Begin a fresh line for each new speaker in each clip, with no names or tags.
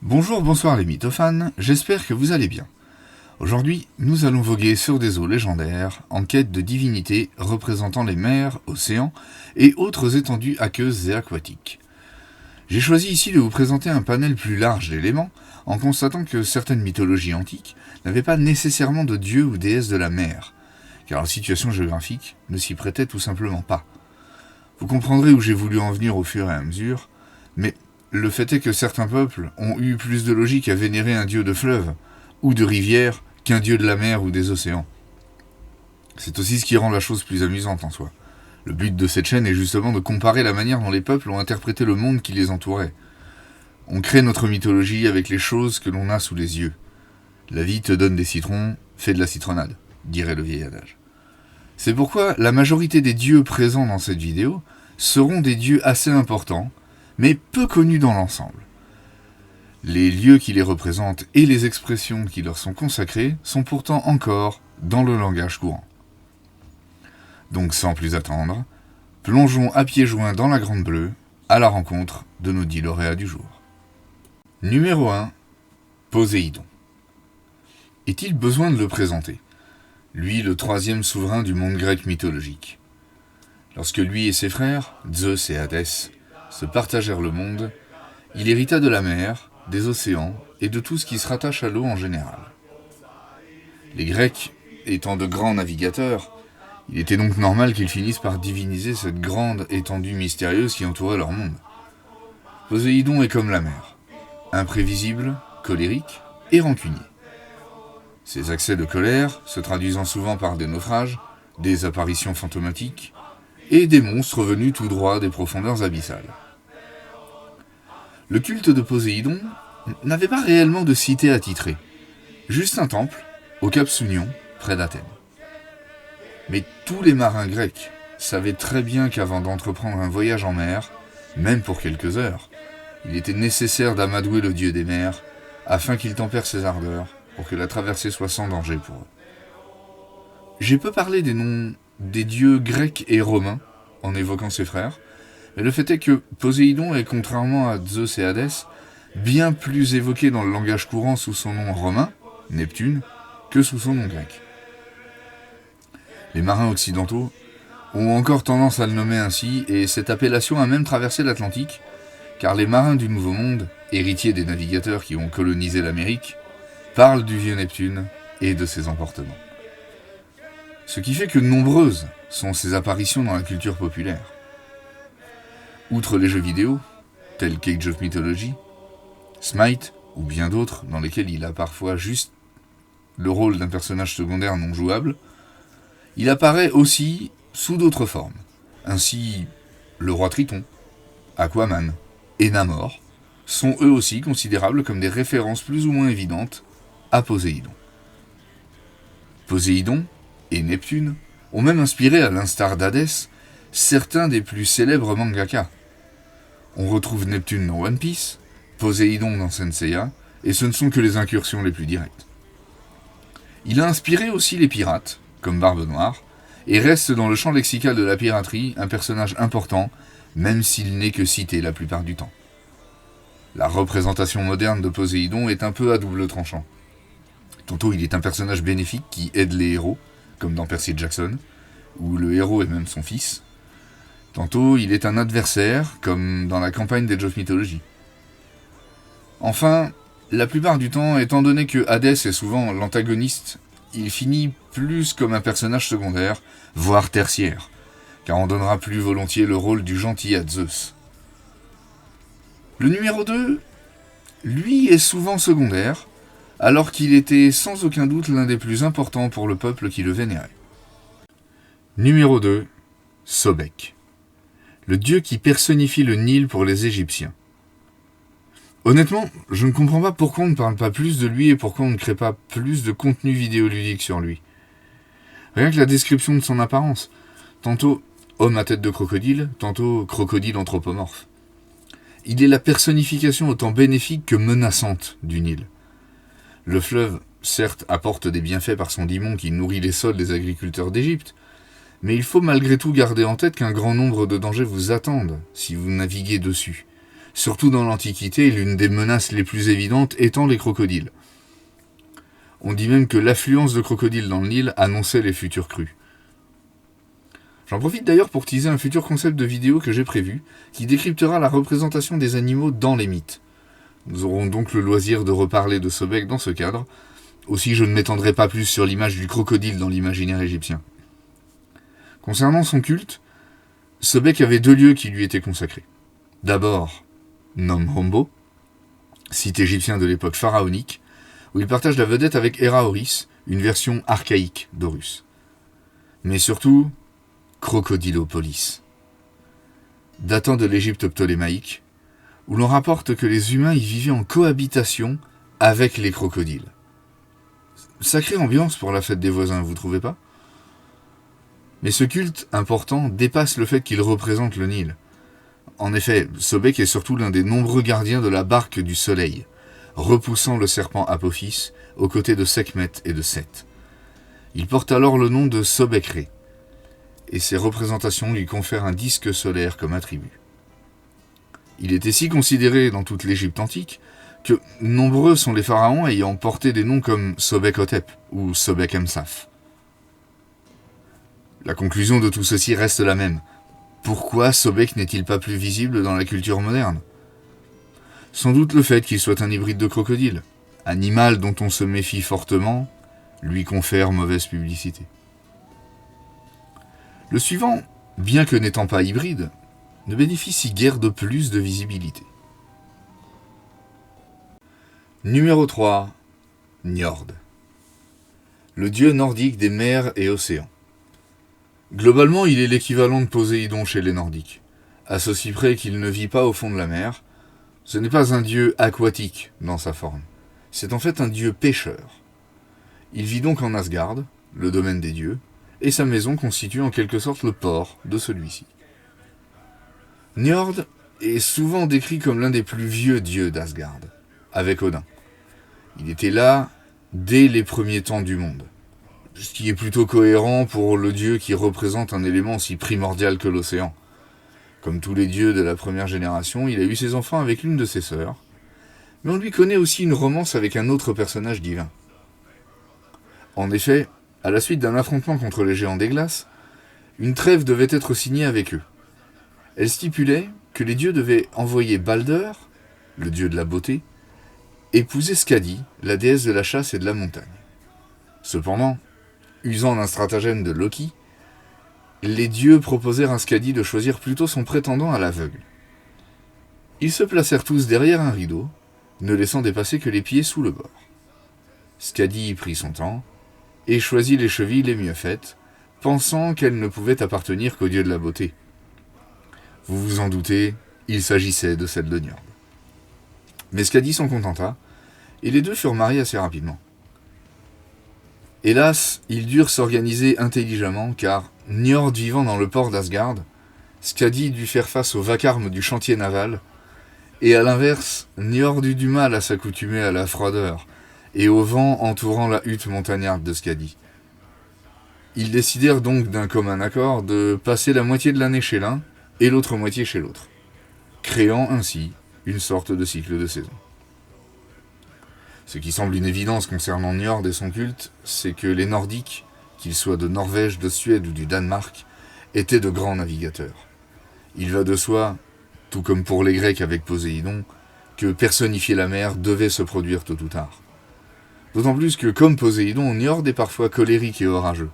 Bonjour, bonsoir les mythophanes, j'espère que vous allez bien. Aujourd'hui, nous allons voguer sur des eaux légendaires en quête de divinités représentant les mers, océans et autres étendues aqueuses et aquatiques. J'ai choisi ici de vous présenter un panel plus large d'éléments en constatant que certaines mythologies antiques n'avaient pas nécessairement de dieu ou déesse de la mer, car la situation géographique ne s'y prêtait tout simplement pas. Vous comprendrez où j'ai voulu en venir au fur et à mesure, mais le fait est que certains peuples ont eu plus de logique à vénérer un dieu de fleuve ou de rivière qu'un dieu de la mer ou des océans. C'est aussi ce qui rend la chose plus amusante en soi. Le but de cette chaîne est justement de comparer la manière dont les peuples ont interprété le monde qui les entourait. On crée notre mythologie avec les choses que l'on a sous les yeux. La vie te donne des citrons, fais de la citronnade, dirait le vieil adage. C'est pourquoi la majorité des dieux présents dans cette vidéo seront des dieux assez importants, mais peu connus dans l'ensemble. Les lieux qui les représentent et les expressions qui leur sont consacrées sont pourtant encore dans le langage courant. Donc sans plus attendre, plongeons à pieds joints dans la Grande Bleue, à la rencontre de nos 10 lauréats du jour. Numéro 1. Poséidon. Est-il besoin de le présenter ? Lui, le troisième souverain du monde grec mythologique. Lorsque lui et ses frères, Zeus et Hadès, se partagèrent le monde, il hérita de la mer, des océans et de tout ce qui se rattache à l'eau en général. Les Grecs étant de grands navigateurs, il était donc normal qu'ils finissent par diviniser cette grande étendue mystérieuse qui entourait leur monde. Poséidon est comme la mer, imprévisible, colérique et rancunier. Ses accès de colère se traduisant souvent par des naufrages, des apparitions fantomatiques et des monstres venus tout droit des profondeurs abyssales. Le culte de Poséidon n'avait pas réellement de cité attitrée, juste un temple au cap Sounion, près d'Athènes. Mais tous les marins grecs savaient très bien qu'avant d'entreprendre un voyage en mer, même pour quelques heures, il était nécessaire d'amadouer le dieu des mers afin qu'il tempère ses ardeurs pour que la traversée soit sans danger pour eux. J'ai peu parlé des noms des dieux grecs et romains en évoquant ses frères, mais le fait est que Poséidon est, contrairement à Zeus et Hadès, bien plus évoqué dans le langage courant sous son nom romain, Neptune, que sous son nom grec. Les marins occidentaux ont encore tendance à le nommer ainsi, et cette appellation a même traversé l'Atlantique, car les marins du Nouveau Monde, héritiers des navigateurs qui ont colonisé l'Amérique, parlent du vieux Neptune et de ses emportements. Ce qui fait que nombreuses sont ses apparitions dans la culture populaire. Outre les jeux vidéo, tels qu'Age of Mythology, Smite, ou bien d'autres dans lesquels il a parfois juste le rôle d'un personnage secondaire non jouable, il apparaît aussi sous d'autres formes. Ainsi, le roi Triton, Aquaman et Namor sont eux aussi considérables comme des références plus ou moins évidentes à Poséidon. Poséidon et Neptune ont même inspiré, à l'instar d'Hadès, certains des plus célèbres mangaka. On retrouve Neptune dans One Piece, Poséidon dans Saint Seiya, et ce ne sont que les incursions les plus directes. Il a inspiré aussi les pirates, comme Barbe Noire, et reste dans le champ lexical de la piraterie un personnage important, même s'il n'est que cité la plupart du temps. La représentation moderne de Poséidon est un peu à double tranchant. Tantôt il est un personnage bénéfique qui aide les héros, comme dans Percy Jackson, où le héros est même son fils. Tantôt il est un adversaire, comme dans la campagne d'Age of Mythology. Enfin, la plupart du temps, étant donné que Hadès est souvent l'antagoniste, il finit plus comme un personnage secondaire, voire tertiaire, car on donnera plus volontiers le rôle du gentil à Zeus. Le numéro 2, lui, est souvent secondaire, alors qu'il était sans aucun doute l'un des plus importants pour le peuple qui le vénérait. Numéro 2, Sobek, le dieu qui personnifie le Nil pour les Égyptiens. Honnêtement, je ne comprends pas pourquoi on ne parle pas plus de lui et pourquoi on ne crée pas plus de contenu vidéoludique sur lui. Rien que la description de son apparence. Tantôt homme à tête de crocodile, tantôt crocodile anthropomorphe. Il est la personnification autant bénéfique que menaçante du Nil. Le fleuve, certes, apporte des bienfaits par son limon qui nourrit les sols des agriculteurs d'Égypte, mais il faut malgré tout garder en tête qu'un grand nombre de dangers vous attendent si vous naviguez dessus, surtout dans l'Antiquité, l'une des menaces les plus évidentes étant les crocodiles. On dit même que l'affluence de crocodiles dans le Nil annonçait les futures crues. J'en profite d'ailleurs pour teaser un futur concept de vidéo que j'ai prévu, qui décryptera la représentation des animaux dans les mythes. Nous aurons donc le loisir de reparler de Sobek dans ce cadre. Aussi, je ne m'étendrai pas plus sur l'image du crocodile dans l'imaginaire égyptien. Concernant son culte, Sobek avait 2 lieux qui lui étaient consacrés. D'abord, Nom Hombo, site égyptien de l'époque pharaonique, où il partage la vedette avec Héra-Horus, une version archaïque d'Horus. Mais surtout, Crocodilopolis, datant de l'Égypte ptolémaïque, où l'on rapporte que les humains y vivaient en cohabitation avec les crocodiles. Sacrée ambiance pour la fête des voisins, vous trouvez pas? Mais ce culte important dépasse le fait qu'il représente le Nil. En effet, Sobek est surtout l'un des nombreux gardiens de la barque du soleil, repoussant le serpent Apophis aux côtés de Sekhmet et de Seth. Il porte alors le nom de Sobek-Ré, et ses représentations lui confèrent un disque solaire comme attribut. Il était si considéré dans toute l'Égypte antique que nombreux sont les pharaons ayant porté des noms comme Sobek-Hotep ou Sobek-Emsaf. La conclusion de tout ceci reste la même. Pourquoi Sobek n'est-il pas plus visible dans la culture moderne? Sans doute le fait qu'il soit un hybride de crocodile, animal dont on se méfie fortement, lui confère mauvaise publicité. Le suivant, bien que n'étant pas hybride, ne bénéficie guère de plus de visibilité. Numéro 3. Njord. Le dieu nordique des mers et océans. Globalement, il est l'équivalent de Poséidon chez les Nordiques, à ceci près qu'il ne vit pas au fond de la mer. Ce n'est pas un dieu aquatique dans sa forme, c'est en fait un dieu pêcheur. Il vit donc en Asgard, le domaine des dieux, et sa maison constitue en quelque sorte le port de celui-ci. Njord est souvent décrit comme l'un des plus vieux dieux d'Asgard, avec Odin. Il était là dès les premiers temps du monde, ce qui est plutôt cohérent pour le dieu qui représente un élément si primordial que l'océan. Comme tous les dieux de la première génération, il a eu ses enfants avec l'une de ses sœurs, mais on lui connaît aussi une romance avec un autre personnage divin. En effet, à la suite d'un affrontement contre les géants des glaces, une trêve devait être signée avec eux. Elle stipulait que les dieux devaient envoyer Balder, le dieu de la beauté, épouser Skadi, la déesse de la chasse et de la montagne. Cependant, usant d'un stratagème de Loki, les dieux proposèrent à Skadi de choisir plutôt son prétendant à l'aveugle. Ils se placèrent tous derrière un rideau, ne laissant dépasser que les pieds sous le bord. Skadi prit son temps et choisit les chevilles les mieux faites, pensant qu'elles ne pouvaient appartenir qu'au dieu de la beauté. Vous vous en doutez, il s'agissait de celle de Njord. Mais Skadi s'en contenta, et les deux furent mariés assez rapidement. Hélas, ils durent s'organiser intelligemment, car, Njord vivant dans le port d'Asgard, Skadi dut faire face au vacarme du chantier naval, et à l'inverse, Njord eut du mal à s'accoutumer à la froideur, et au vent entourant la hutte montagnarde de Skadi. Ils décidèrent donc d'un commun accord de passer la moitié de l'année chez l'un, et l'autre moitié chez l'autre, créant ainsi une sorte de cycle de saison. Ce qui semble une évidence concernant Njord et son culte, c'est que les Nordiques, qu'ils soient de Norvège, de Suède ou du Danemark, étaient de grands navigateurs. Il va de soi, tout comme pour les Grecs avec Poséidon, que personnifier la mer devait se produire tôt ou tard. D'autant plus que, comme Poséidon, Njord est parfois colérique et orageux.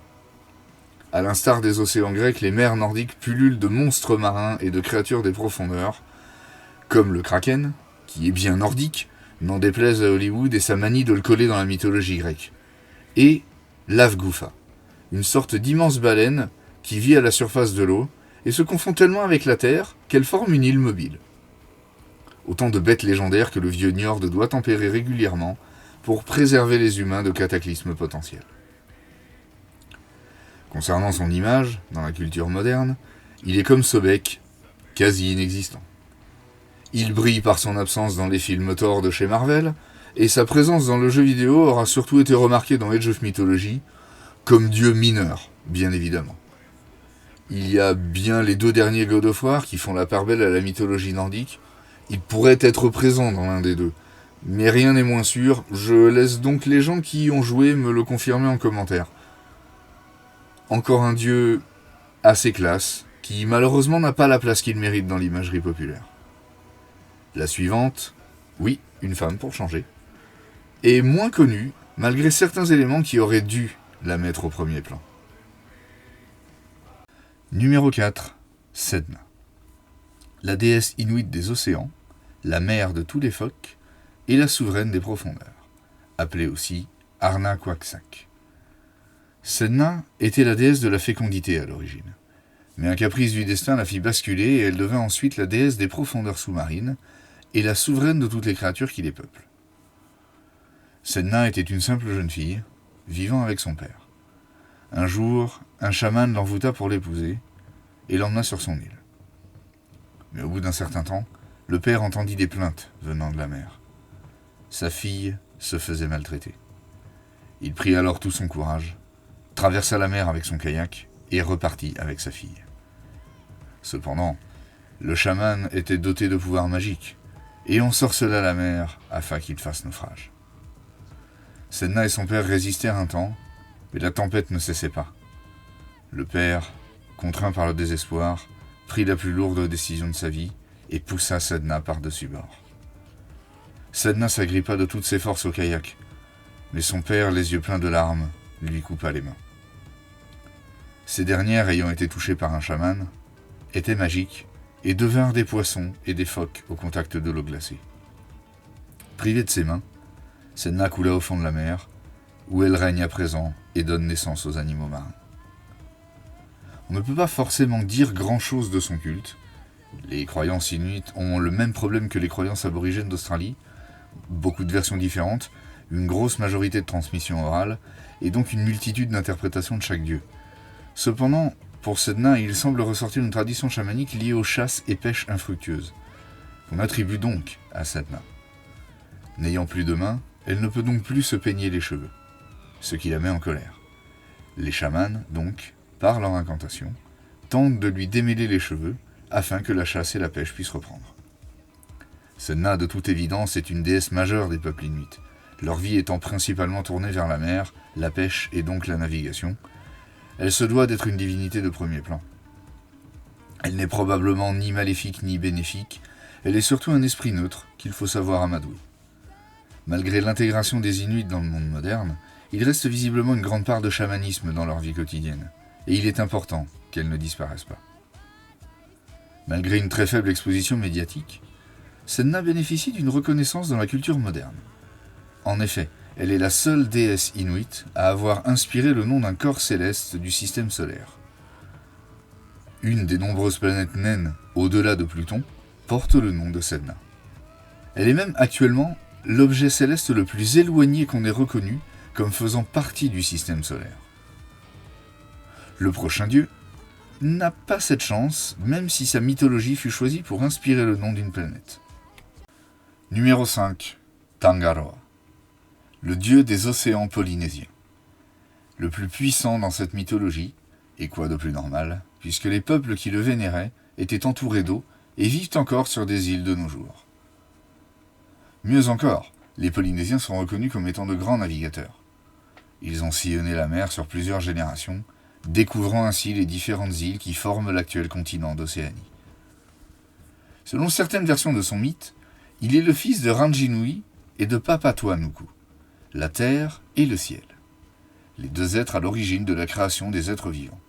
À l'instar des océans grecs, les mers nordiques pullulent de monstres marins et de créatures des profondeurs, comme le kraken, qui est bien nordique, n'en déplaise à Hollywood et sa manie de le coller dans la mythologie grecque, et l'Avgoufa, une sorte d'immense baleine qui vit à la surface de l'eau et se confond tellement avec la terre qu'elle forme une île mobile. Autant de bêtes légendaires que le vieux Njord doit tempérer régulièrement pour préserver les humains de cataclysmes potentiels. Concernant son image, dans la culture moderne, il est comme Sobek, quasi inexistant. Il brille par son absence dans les films Thor de chez Marvel, et sa présence dans le jeu vidéo aura surtout été remarquée dans Age of Mythology, comme dieu mineur, bien évidemment. Il y a bien les 2 derniers God of War qui font la part belle à la mythologie nordique, Il pourrait être présent dans l'un des deux, mais rien n'est moins sûr, je laisse donc les gens qui y ont joué me le confirmer en commentaire. Encore un dieu assez classe, qui malheureusement n'a pas la place qu'il mérite dans l'imagerie populaire. La suivante, oui, une femme pour changer, est moins connue, malgré certains éléments qui auraient dû la mettre au premier plan. Numéro 4. Sedna. La déesse inuite des océans, la mère de tous les phoques, et la souveraine des profondeurs, appelée aussi Arna-Quaxac. Sedna était la déesse de la fécondité à l'origine, mais un caprice du destin la fit basculer et elle devint ensuite la déesse des profondeurs sous-marines et la souveraine de toutes les créatures qui les peuplent. Sedna était une simple jeune fille, vivant avec son père. Un jour, un chaman l'envoûta pour l'épouser et l'emmena sur son île. Mais au bout d'un certain temps, le père entendit des plaintes venant de la mer. Sa fille se faisait maltraiter. Il prit alors tout son courage, traversa la mer avec son kayak et repartit avec sa fille. Cependant, le chaman était doté de pouvoirs magiques et ensorcela la mer afin qu'il fasse naufrage. Sedna et son père résistèrent un temps, mais la tempête ne cessait pas. Le père, contraint par le désespoir, prit la plus lourde décision de sa vie et poussa Sedna par-dessus bord. Sedna s'agrippa de toutes ses forces au kayak, mais son père, les yeux pleins de larmes, lui coupa les mains. Ces dernières, ayant été touchées par un chaman, étaient magiques et devinrent des poissons et des phoques au contact de l'eau glacée. Privée de ses mains, Sedna coula au fond de la mer, où elle règne à présent et donne naissance aux animaux marins. On ne peut pas forcément dire grand-chose de son culte. Les croyances inuites ont le même problème que les croyances aborigènes d'Australie, beaucoup de versions différentes, une grosse majorité de transmissions orales, et donc une multitude d'interprétations de chaque dieu. Cependant, pour Sedna, il semble ressortir une tradition chamanique liée aux chasses et pêches infructueuses, qu'on attribue donc à Sedna. N'ayant plus de mains, elle ne peut donc plus se peigner les cheveux, ce qui la met en colère. Les chamans, donc, par leur incantation, tentent de lui démêler les cheveux afin que la chasse et la pêche puissent reprendre. Sedna, de toute évidence, est une déesse majeure des peuples inuits, leur vie étant principalement tournée vers la mer, la pêche et donc la navigation. Elle se doit d'être une divinité de premier plan. Elle n'est probablement ni maléfique ni bénéfique, elle est surtout un esprit neutre qu'il faut savoir amadouer. Malgré l'intégration des Inuits dans le monde moderne, il reste visiblement une grande part de chamanisme dans leur vie quotidienne, et il est important qu'elle ne disparaisse pas. Malgré une très faible exposition médiatique, Sedna bénéficie d'une reconnaissance dans la culture moderne. En effet, elle est la seule déesse inuite à avoir inspiré le nom d'un corps céleste du système solaire. Une des nombreuses planètes naines au-delà de Pluton porte le nom de Sedna. Elle est même actuellement l'objet céleste le plus éloigné qu'on ait reconnu comme faisant partie du système solaire. Le prochain dieu n'a pas cette chance, même si sa mythologie fut choisie pour inspirer le nom d'une planète. Numéro 5. Tangaroa, le dieu des océans polynésiens. Le plus puissant dans cette mythologie, et quoi de plus normal, puisque les peuples qui le vénéraient étaient entourés d'eau et vivent encore sur des îles de nos jours. Mieux encore, les Polynésiens sont reconnus comme étant de grands navigateurs. Ils ont sillonné la mer sur plusieurs générations, découvrant ainsi les différentes îles qui forment l'actuel continent d'Océanie. Selon certaines versions de son mythe, il est le fils de Ranginui et de Papatuanuku, la terre et le ciel, les deux êtres à l'origine de la création des êtres vivants.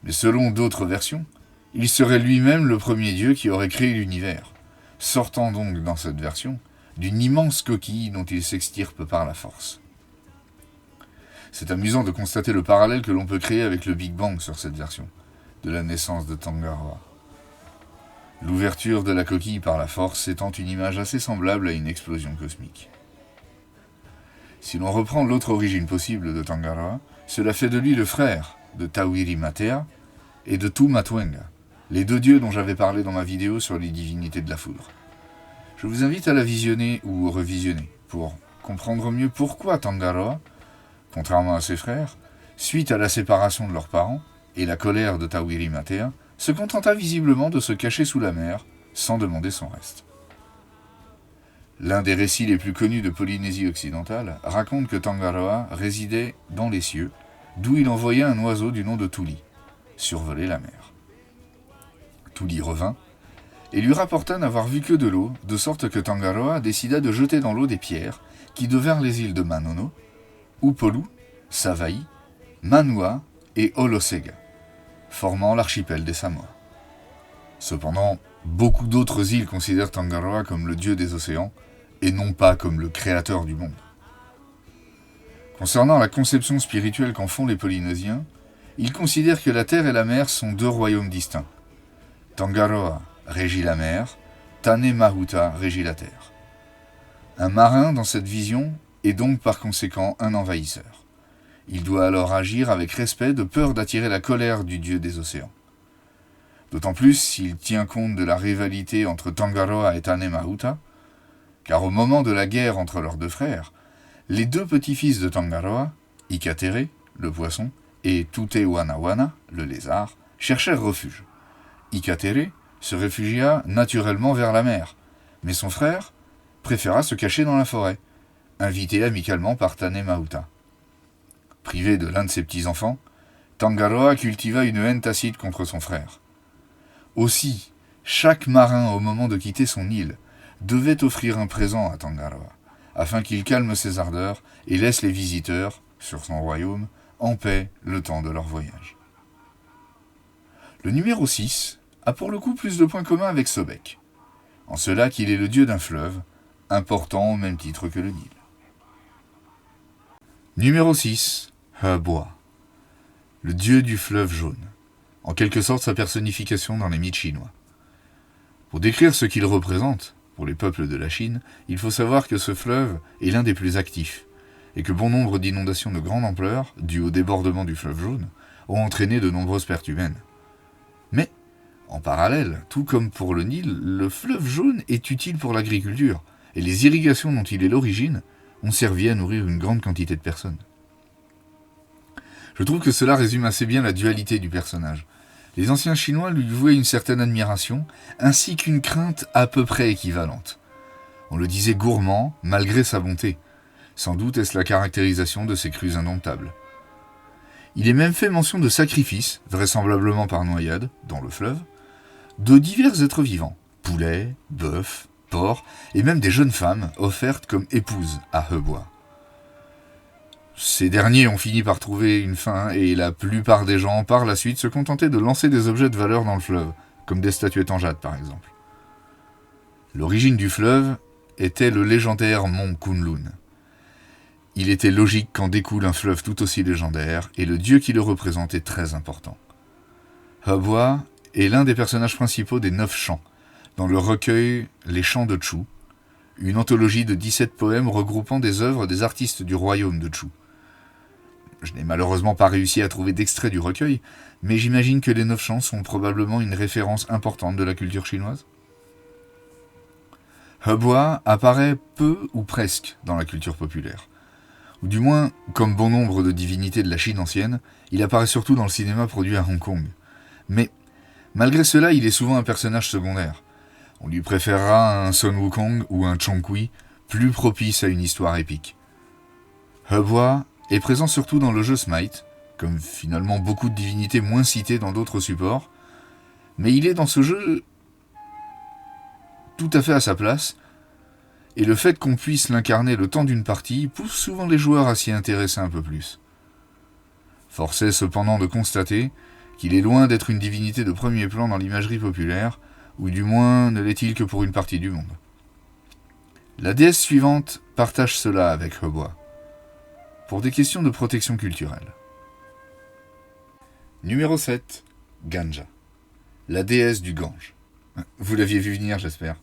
Mais selon d'autres versions, il serait lui-même le premier dieu qui aurait créé l'univers, sortant donc dans cette version d'une immense coquille dont il s'extirpe par la force. C'est amusant de constater le parallèle que l'on peut créer avec le Big Bang sur cette version, de la naissance de Tangaroa. L'ouverture de la coquille par la force étant une image assez semblable à une explosion cosmique. Si l'on reprend l'autre origine possible de Tangaroa, cela fait de lui le frère de Tawiri Matea et de Tu Matuenga, les deux dieux dont j'avais parlé dans ma vidéo sur les divinités de la foudre. Je vous invite à la visionner ou revisionner pour comprendre mieux pourquoi Tangaroa, contrairement à ses frères, suite à la séparation de leurs parents et la colère de Tawiri Matea, se contenta visiblement de se cacher sous la mer sans demander son reste. L'un des récits les plus connus de Polynésie occidentale raconte que Tangaroa résidait dans les cieux, d'où il envoya un oiseau du nom de Tuli, survoler la mer. Tuli revint et lui rapporta n'avoir vu que de l'eau, de sorte que Tangaroa décida de jeter dans l'eau des pierres qui devinrent les îles de Manono, Upolu, Savaii, Manua et Olosega, formant l'archipel des Samoa. Cependant, beaucoup d'autres îles considèrent Tangaroa comme le dieu des océans, et non pas comme le créateur du monde. Concernant la conception spirituelle qu'en font les Polynésiens, ils considèrent que la terre et la mer sont deux royaumes distincts. Tangaroa régit la mer, Tanemahuta régit la terre. Un marin, dans cette vision, est donc par conséquent un envahisseur. Il doit alors agir avec respect de peur d'attirer la colère du dieu des océans. D'autant plus s'il tient compte de la rivalité entre Tangaroa et Tanemahuta, car au moment de la guerre entre leurs deux frères, les deux petits-fils de Tangaroa, Ikatere, le poisson, et Tutewanawana, le lézard, cherchèrent refuge. Ikatere se réfugia naturellement vers la mer, mais son frère préféra se cacher dans la forêt, invité amicalement par Tanemahuta. Privé de l'un de ses petits-enfants, Tangaroa cultiva une haine tacite contre son frère. Aussi, chaque marin, au moment de quitter son île, devait offrir un présent à Tangaroa, afin qu'il calme ses ardeurs et laisse les visiteurs, sur son royaume, en paix le temps de leur voyage. Le numéro 6 a pour le coup plus de points communs avec Sobek, en cela qu'il est le dieu d'un fleuve, important au même titre que le Nil. Numéro 6, Heboa, le dieu du fleuve jaune, en quelque sorte sa personnification dans les mythes chinois. Pour décrire ce qu'il représente, pour les peuples de la Chine, il faut savoir que ce fleuve est l'un des plus actifs, et que bon nombre d'inondations de grande ampleur, dues au débordement du fleuve jaune, ont entraîné de nombreuses pertes humaines. Mais, en parallèle, tout comme pour le Nil, le fleuve jaune est utile pour l'agriculture, et les irrigations dont il est l'origine ont servi à nourrir une grande quantité de personnes. Je trouve que cela résume assez bien la dualité du personnage. Les anciens Chinois lui vouaient une certaine admiration, ainsi qu'une crainte à peu près équivalente. On le disait gourmand, malgré sa bonté. Sans doute est-ce la caractérisation de ses crues indomptables. Il est même fait mention de sacrifices, vraisemblablement par noyade, dans le fleuve, de divers êtres vivants, poulets, bœufs, porcs, et même des jeunes femmes offertes comme épouses à Heboa. Ces derniers ont fini par trouver une fin, et la plupart des gens, par la suite, se contentaient de lancer des objets de valeur dans le fleuve, comme des statuettes en jade par exemple. L'origine du fleuve était le légendaire mont Kunlun. Il était logique qu'en découle un fleuve tout aussi légendaire, et le dieu qui le représente est très important. Heboa est l'un des personnages principaux des 9 chants, dans le recueil Les Chants de Chu, une anthologie de 17 poèmes regroupant des œuvres des artistes du royaume de Chu. Je n'ai malheureusement pas réussi à trouver d'extrait du recueil, mais j'imagine que les 9 chants sont probablement une référence importante de la culture chinoise. Heboa apparaît peu ou presque dans la culture populaire. Ou du moins, comme bon nombre de divinités de la Chine ancienne, il apparaît surtout dans le cinéma produit à Hong Kong. Mais, malgré cela, il est souvent un personnage secondaire. On lui préférera un Sun Wukong ou un Chongqui, plus propice à une histoire épique. Heboa est présent surtout dans le jeu Smite, comme finalement beaucoup de divinités moins citées dans d'autres supports, mais il est dans ce jeu tout à fait à sa place, et le fait qu'on puisse l'incarner le temps d'une partie pousse souvent les joueurs à s'y intéresser un peu plus. Force est cependant de constater qu'il est loin d'être une divinité de premier plan dans l'imagerie populaire, ou du moins ne l'est-il que pour une partie du monde. La déesse suivante partage cela avec Heboa, pour des questions de protection culturelle. Numéro 7, Ganja, la déesse du Gange. Vous l'aviez vu venir, j'espère.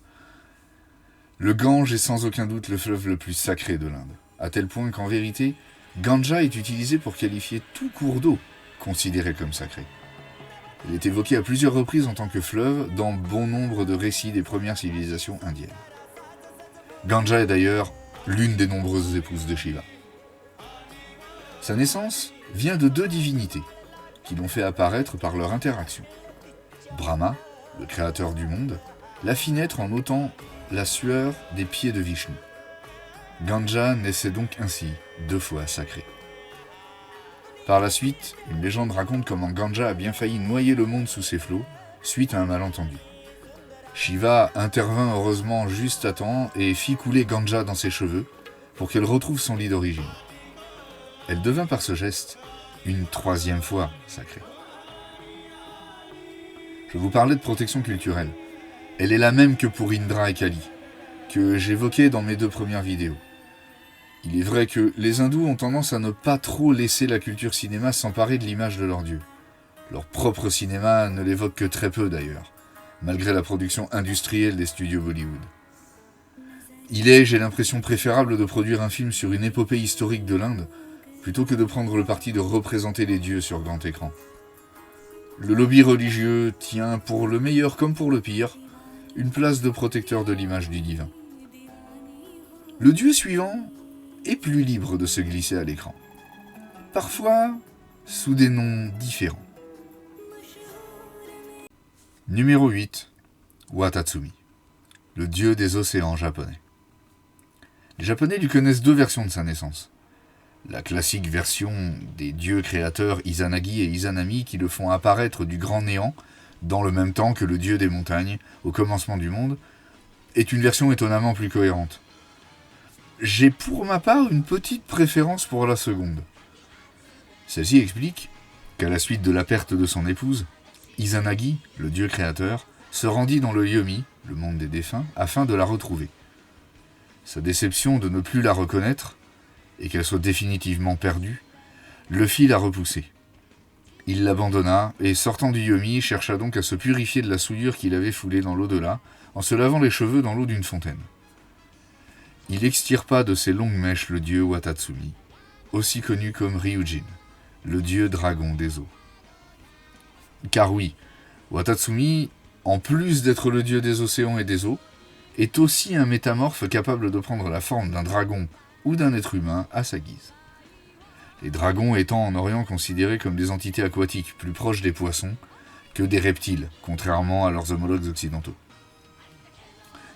Le Gange est sans aucun doute le fleuve le plus sacré de l'Inde, à tel point qu'en vérité, Ganja est utilisé pour qualifier tout cours d'eau considéré comme sacré. Il est évoqué à plusieurs reprises en tant que fleuve dans bon nombre de récits des premières civilisations indiennes. Ganja est d'ailleurs l'une des nombreuses épouses de Shiva. Sa naissance vient de 2 divinités qui l'ont fait apparaître par leur interaction. Brahma, le créateur du monde, la fit naître en ôtant la sueur des pieds de Vishnu. Ganga naissait donc ainsi, 2 fois sacré. Par la suite, une légende raconte comment Ganga a bien failli noyer le monde sous ses flots, suite à un malentendu. Shiva intervint heureusement juste à temps et fit couler Ganga dans ses cheveux pour qu'elle retrouve son lit d'origine. Elle devint par ce geste une 3e fois sacrée. Je vous parlais de protection culturelle. Elle est la même que pour Indra et Kali, que j'évoquais dans mes 2 premières vidéos. Il est vrai que les hindous ont tendance à ne pas trop laisser la culture cinéma s'emparer de l'image de leur dieu. Leur propre cinéma ne l'évoque que très peu d'ailleurs, malgré la production industrielle des studios Bollywood. Il est, j'ai l'impression, préférable de produire un film sur une épopée historique de l'Inde, plutôt que de prendre le parti de représenter les dieux sur grand écran. Le lobby religieux tient, pour le meilleur comme pour le pire, une place de protecteur de l'image du divin. Le dieu suivant est plus libre de se glisser à l'écran, parfois sous des noms différents. Numéro 8. Watatsumi, le dieu des océans japonais. Les Japonais lui connaissent 2 versions de sa naissance. La classique version des dieux créateurs Izanagi et Izanami qui le font apparaître du grand néant, dans le même temps que le dieu des montagnes, au commencement du monde, est une version étonnamment plus cohérente. J'ai pour ma part une petite préférence pour la seconde. Celle-ci explique qu'à la suite de la perte de son épouse, Izanagi, le dieu créateur, se rendit dans le Yomi, le monde des défunts, afin de la retrouver. Sa déception de ne plus la reconnaître, et qu'elle soit définitivement perdue, le fit la repousser. Il l'abandonna, et sortant du Yomi, chercha donc à se purifier de la souillure qu'il avait foulée dans l'au-delà, en se lavant les cheveux dans l'eau d'une fontaine. Il extirpa de ses longues mèches le dieu Watatsumi, aussi connu comme Ryujin, le dieu dragon des eaux. Car oui, Watatsumi, en plus d'être le dieu des océans et des eaux, est aussi un métamorphe capable de prendre la forme d'un dragon ou d'un être humain à sa guise. Les dragons étant en Orient considérés comme des entités aquatiques plus proches des poissons que des reptiles, contrairement à leurs homologues occidentaux.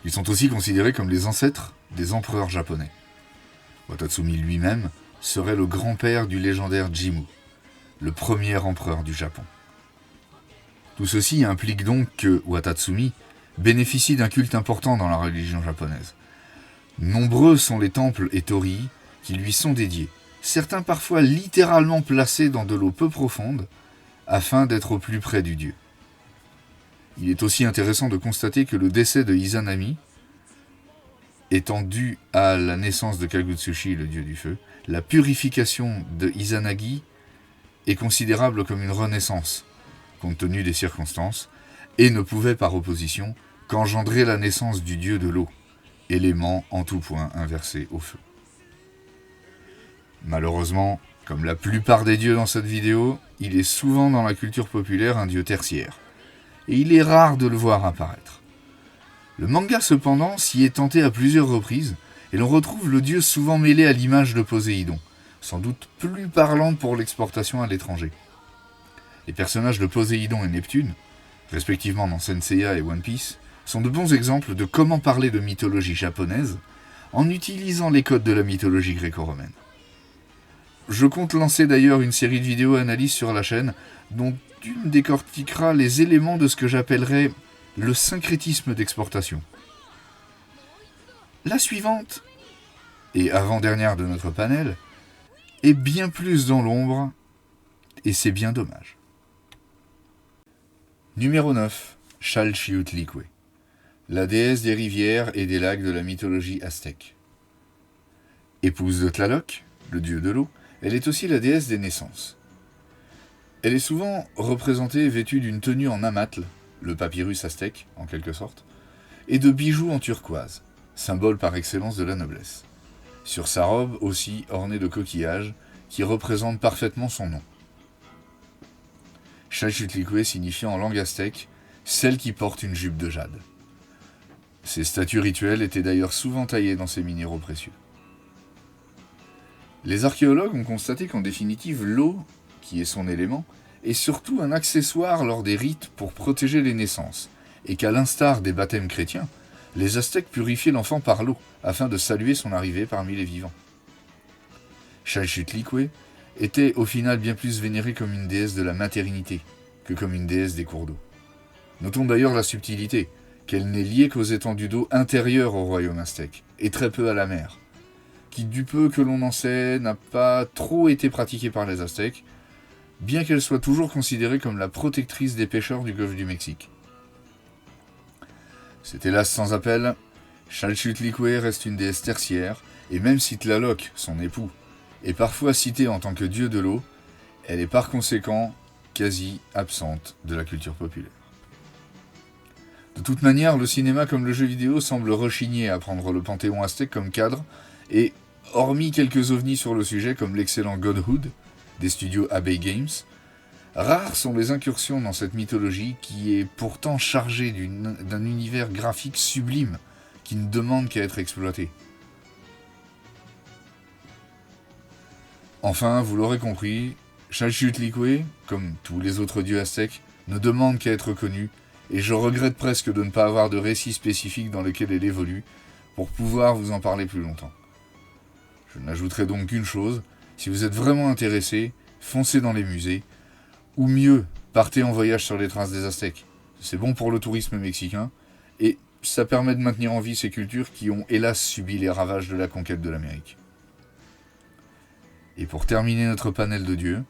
Ils sont aussi considérés comme les ancêtres des empereurs japonais. Watatsumi lui-même serait le grand-père du légendaire Jimmu, le premier empereur du Japon. Tout ceci implique donc que Watatsumi bénéficie d'un culte important dans la religion japonaise. Nombreux sont les temples et torii qui lui sont dédiés, certains parfois littéralement placés dans de l'eau peu profonde, afin d'être au plus près du dieu. Il est aussi intéressant de constater que le décès de Izanami, étant dû à la naissance de Kagutsuchi, le dieu du feu, la purification de Izanagi est considérable comme une renaissance, compte tenu des circonstances, et ne pouvait par opposition qu'engendrer la naissance du dieu de l'eau, élément en tout point inversé au feu. Malheureusement, comme la plupart des dieux dans cette vidéo, il est souvent dans la culture populaire un dieu tertiaire, et il est rare de le voir apparaître. Le manga cependant s'y est tenté à plusieurs reprises, et l'on retrouve le dieu souvent mêlé à l'image de Poséidon, sans doute plus parlante pour l'exportation à l'étranger. Les personnages de Poséidon et Neptune, respectivement dans Saint Seiya et One Piece, sont de bons exemples de comment parler de mythologie japonaise en utilisant les codes de la mythologie gréco-romaine. Je compte lancer d'ailleurs une série de vidéos analyses sur la chaîne, dont une décortiquera les éléments de ce que j'appellerais le syncrétisme d'exportation. La suivante, et avant-dernière de notre panel, est bien plus dans l'ombre, et c'est bien dommage. Numéro 9. Xalchiutlicue, la déesse des rivières et des lacs de la mythologie aztèque. Épouse de Tlaloc, le dieu de l'eau, elle est aussi la déesse des naissances. Elle est souvent représentée vêtue d'une tenue en amatl, le papyrus aztèque en quelque sorte, et de bijoux en turquoise, symbole par excellence de la noblesse. Sur sa robe aussi ornée de coquillages qui représentent parfaitement son nom. Xalchiutlicue signifiant en langue aztèque « celle qui porte une jupe de jade ». Ces statues rituelles étaient d'ailleurs souvent taillées dans ces minéraux précieux. Les archéologues ont constaté qu'en définitive, l'eau, qui est son élément, est surtout un accessoire lors des rites pour protéger les naissances, et qu'à l'instar des baptêmes chrétiens, les Aztèques purifiaient l'enfant par l'eau, afin de saluer son arrivée parmi les vivants. Xalchutlicue était au final bien plus vénérée comme une déesse de la maternité que comme une déesse des cours d'eau. Notons d'ailleurs la subtilité, qu'elle n'est liée qu'aux étendues d'eau intérieures au royaume aztèque, et très peu à la mer, qui du peu que l'on en sait n'a pas trop été pratiquée par les Aztèques, bien qu'elle soit toujours considérée comme la protectrice des pêcheurs du golfe du Mexique. C'est hélas sans appel, Xalchutlicue reste une déesse tertiaire, et même si Tlaloc, son époux, est parfois cité en tant que dieu de l'eau, elle est par conséquent quasi absente de la culture populaire. De toute manière, le cinéma comme le jeu vidéo semble rechigner à prendre le panthéon aztèque comme cadre, et hormis quelques ovnis sur le sujet comme l'excellent Godhood des studios Abbey Games, rares sont les incursions dans cette mythologie qui est pourtant chargée d'un univers graphique sublime qui ne demande qu'à être exploité. Enfin, vous l'aurez compris, Xalchutlicue, comme tous les autres dieux aztèques, ne demande qu'à être connu, et je regrette presque de ne pas avoir de récit spécifique dans lequel elle évolue, pour pouvoir vous en parler plus longtemps. Je n'ajouterai donc qu'une chose, si vous êtes vraiment intéressé, foncez dans les musées, ou mieux, partez en voyage sur les traces des Aztèques. C'est bon pour le tourisme mexicain, et ça permet de maintenir en vie ces cultures qui ont hélas subi les ravages de la conquête de l'Amérique. Et pour terminer notre panel de dieux,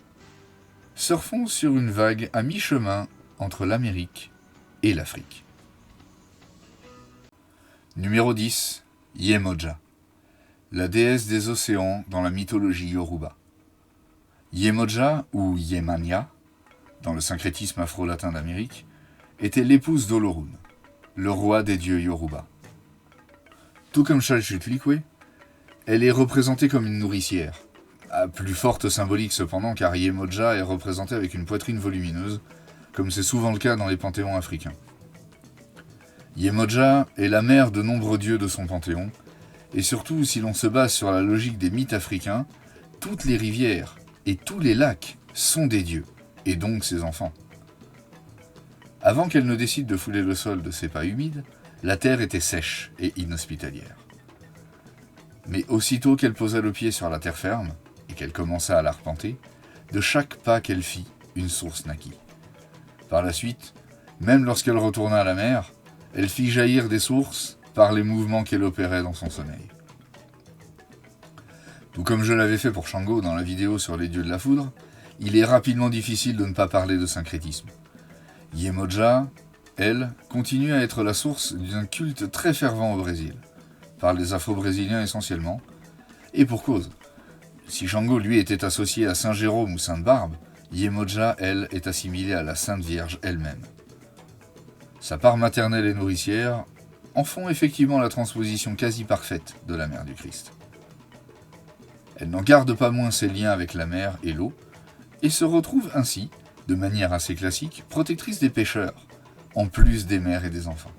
surfons sur une vague à mi-chemin entre l'Amérique et l'Afrique. Numéro 10. Yemoja, la déesse des océans dans la mythologie Yoruba. Yemoja, ou Yemania, dans le syncrétisme afro-latin d'Amérique, était l'épouse d'Olorun, le roi des dieux Yoruba. Tout comme Xalchutlicue, elle est représentée comme une nourricière, à plus forte symbolique cependant car Yemoja est représentée avec une poitrine volumineuse, comme c'est souvent le cas dans les panthéons africains. Yemoja est la mère de nombreux dieux de son panthéon, et surtout si l'on se base sur la logique des mythes africains, toutes les rivières et tous les lacs sont des dieux, et donc ses enfants. Avant qu'elle ne décide de fouler le sol de ses pas humides, la terre était sèche et inhospitalière. Mais aussitôt qu'elle posa le pied sur la terre ferme, et qu'elle commença à l'arpenter, de chaque pas qu'elle fit, une source naquit. Par la suite, même lorsqu'elle retourna à la mer, elle fit jaillir des sources par les mouvements qu'elle opérait dans son sommeil. Tout comme je l'avais fait pour Shango dans la vidéo sur les dieux de la foudre, il est rapidement difficile de ne pas parler de syncrétisme. Yemoja, elle, continue à être la source d'un culte très fervent au Brésil, par les Afro-Brésiliens essentiellement, et pour cause. Si Shango, lui, était associé à Saint Jérôme ou Sainte Barbe, Yemoja, elle, est assimilée à la Sainte Vierge elle-même. Sa part maternelle et nourricière en font effectivement la transposition quasi parfaite de la mère du Christ. Elle n'en garde pas moins ses liens avec la mer et l'eau, et se retrouve ainsi, de manière assez classique, protectrice des pêcheurs, en plus des mères et des enfants.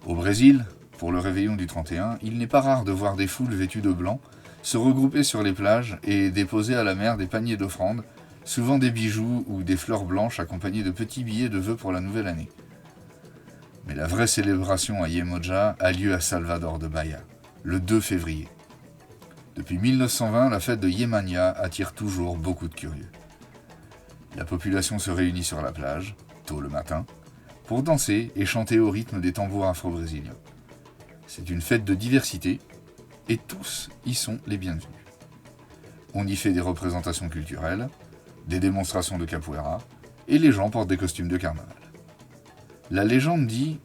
Au Brésil, pour le réveillon du 31, il n'est pas rare de voir des foules vêtues de blanc se regrouper sur les plages et déposer à la mer des paniers d'offrandes, souvent des bijoux ou des fleurs blanches accompagnés de petits billets de vœux pour la nouvelle année. Mais la vraie célébration à Yemoja a lieu à Salvador de Bahia, le 2 février. Depuis 1920, la fête de Yemania attire toujours beaucoup de curieux. La population se réunit sur la plage, tôt le matin, pour danser et chanter au rythme des tambours afro-brésiliens. C'est une fête de diversité, et tous y sont les bienvenus. On y fait des représentations culturelles, des démonstrations de capoeira, et les gens portent des costumes de carnaval. La légende dit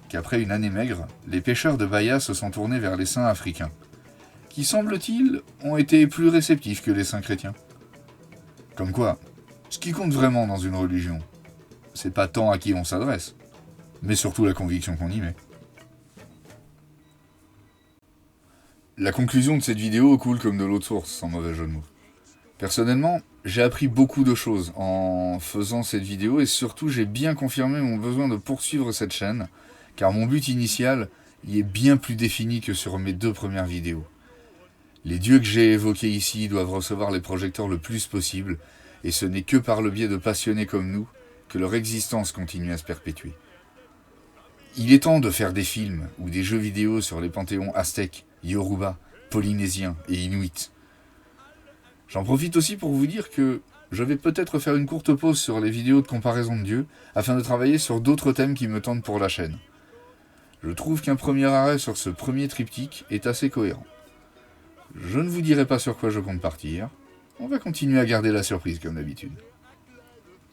qu'après une année maigre, les pêcheurs de Bahia se sont tournés vers les saints africains, qui, semble-t-il, ont été plus réceptifs que les saints chrétiens. Comme quoi, ce qui compte vraiment dans une religion, c'est pas tant à qui on s'adresse, mais surtout la conviction qu'on y met. La conclusion de cette vidéo coule comme de l'eau de source, sans mauvais jeu de mots. Personnellement, j'ai appris beaucoup de choses en faisant cette vidéo et surtout j'ai bien confirmé mon besoin de poursuivre cette chaîne, car mon but initial y est bien plus défini que sur mes 2 premières vidéos. Les dieux que j'ai évoqués ici doivent recevoir les projecteurs le plus possible, et ce n'est que par le biais de passionnés comme nous que leur existence continue à se perpétuer. Il est temps de faire des films ou des jeux vidéo sur les panthéons aztèques, yoruba, polynésiens et inuits. J'en profite aussi pour vous dire que je vais peut-être faire une courte pause sur les vidéos de comparaison de dieux afin de travailler sur d'autres thèmes qui me tentent pour la chaîne. Je trouve qu'un premier arrêt sur ce premier triptyque est assez cohérent. Je ne vous dirai pas sur quoi je compte partir. On va continuer à garder la surprise comme d'habitude.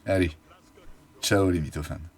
Allez, ciao les mythophanes.